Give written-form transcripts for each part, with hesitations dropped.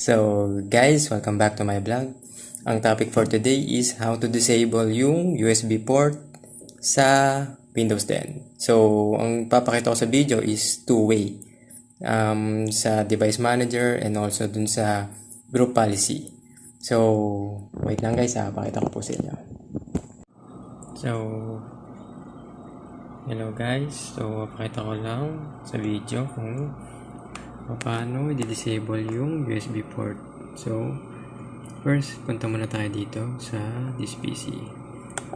So guys, welcome back to my vlog. Ang topic for today is how to disable yung USB port sa Windows 10. So, ang papakita ko sa video is two-way. Sa device manager and also dun sa group policy. So, wait lang guys, pakita ko po sa inyo. So, hello guys. So, pakita ko lang sa video kung paano i-disable yung USB port. So, first, punta muna tayo dito sa this PC.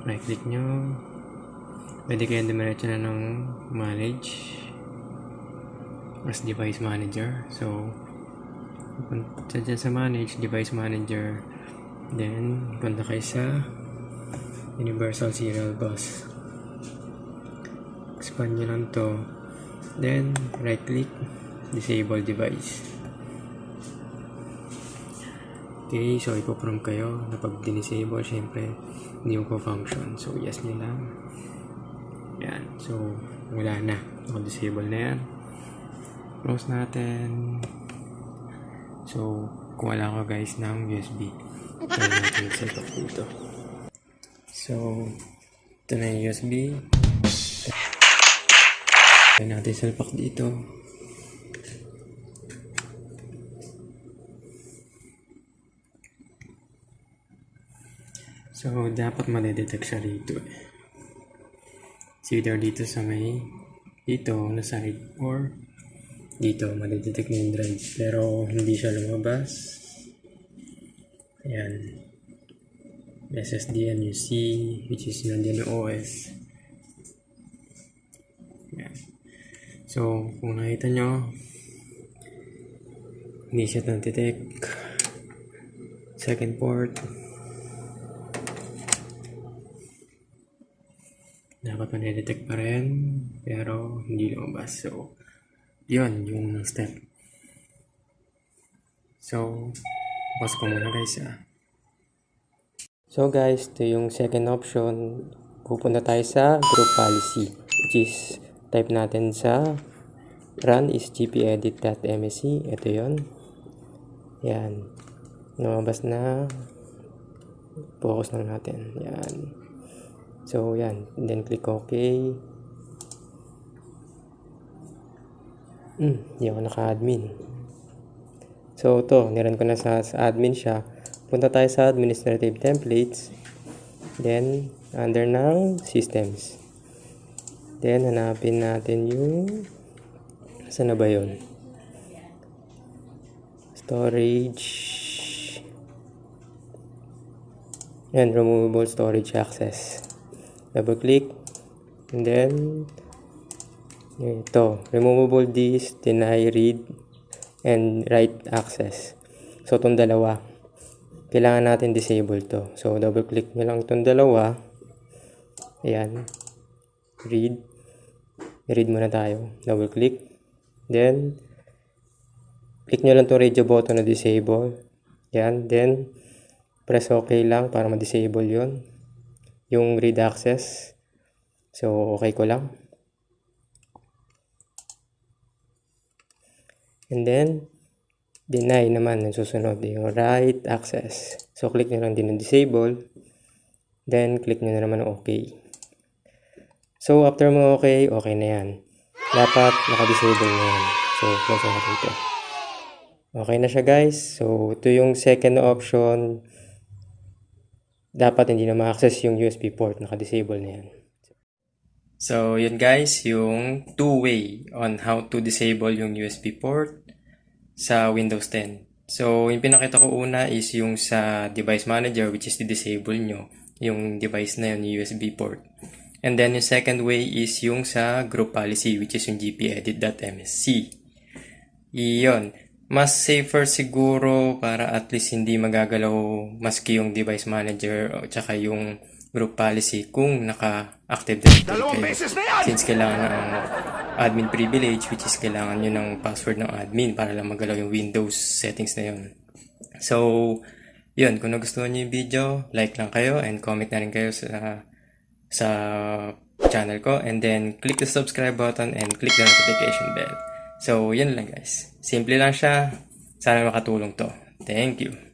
Right click nyo. Pwede kayo dumiretso na ng manage as device manager. So, punta dyan sa manage, device manager. Then, punta kayo sa universal serial bus. Expand nyo lang to. Then, right click, disable device. Okay, so ipo-prompt kayo na pag disable, syempre hindi mo function. So yes nyo lang. Yan, so wala na, disable na yan. Close natin. So kung wala ko guys ng USB, try natin set up dito. So ito na yung USB. Try natin salpak dito. So, dapat madedetect siya rito eh. It's either dito sa may dito na side or dito madedetect na yung drive. Pero hindi siya lumabas. Ayan. SSD and you see which is nandiyan na OS. Ayan. So, kung nakita nyo, hindi siya detect. Second port. Dapat ma-detect pa rin, pero hindi lumabas. So, yun, yung step. So, pause ko muna guys So guys, ito yung second option. Pupunta tayo sa group policy, which is type natin sa run is gpedit.msc. Ito yun. Yan. Lumabas na. Focus lang natin. Yan. So, yan. Then, click OK. Hindi ako naka-admin. So, ito. Niran ko na sa admin siya. Punta tayo sa administrative templates. Then, under ng systems. Then, hanapin natin yung saan na ba yun? Storage. And removable storage access. Double click, and then ito, removable disk, deny read, and write access. So, itong dalawa, kailangan natin disable to. So, double click nyo lang itong dalawa. Ayan, read muna tayo. Double click, then click nyo lang itong radio button na disable. Ayan, then press OK lang para ma-disable yun. Yung read access. So, okay ko lang. And then, deny naman ang susunod. Yung write access. So, click nyo lang din ng disable. Then, click nyo na naman ng okay. So, after mo okay na yan. Dapat naka-disable na yan. So, close natin ito. Okay na siya guys. So, ito yung second option. Dapat hindi na ma-access yung USB port. Naka-disable na yan. So, yun guys, yung two-way on how to disable yung USB port sa Windows 10. So, yung pinakita ko una is yung sa device manager, which is di-disable nyo yung device na yun, yung USB port. And then, yung second way is yung sa group policy, which is yung gpedit.msc. Iyon. Mas safer siguro para at least hindi magagalaw maski yung device manager o tsaka yung group policy kung naka-active directory kayo. Since kailangan ng admin privilege, which is kailangan nyo ng password ng admin para lang magalaw yung Windows settings na yun. So, yun. Kung nagustuhan nyo yung video, like lang kayo and comment na rin kayo sa channel ko. And then, click the subscribe button and click the notification bell. So, yun lang guys. Simple lang siya. Sana makatulong to. Thank you.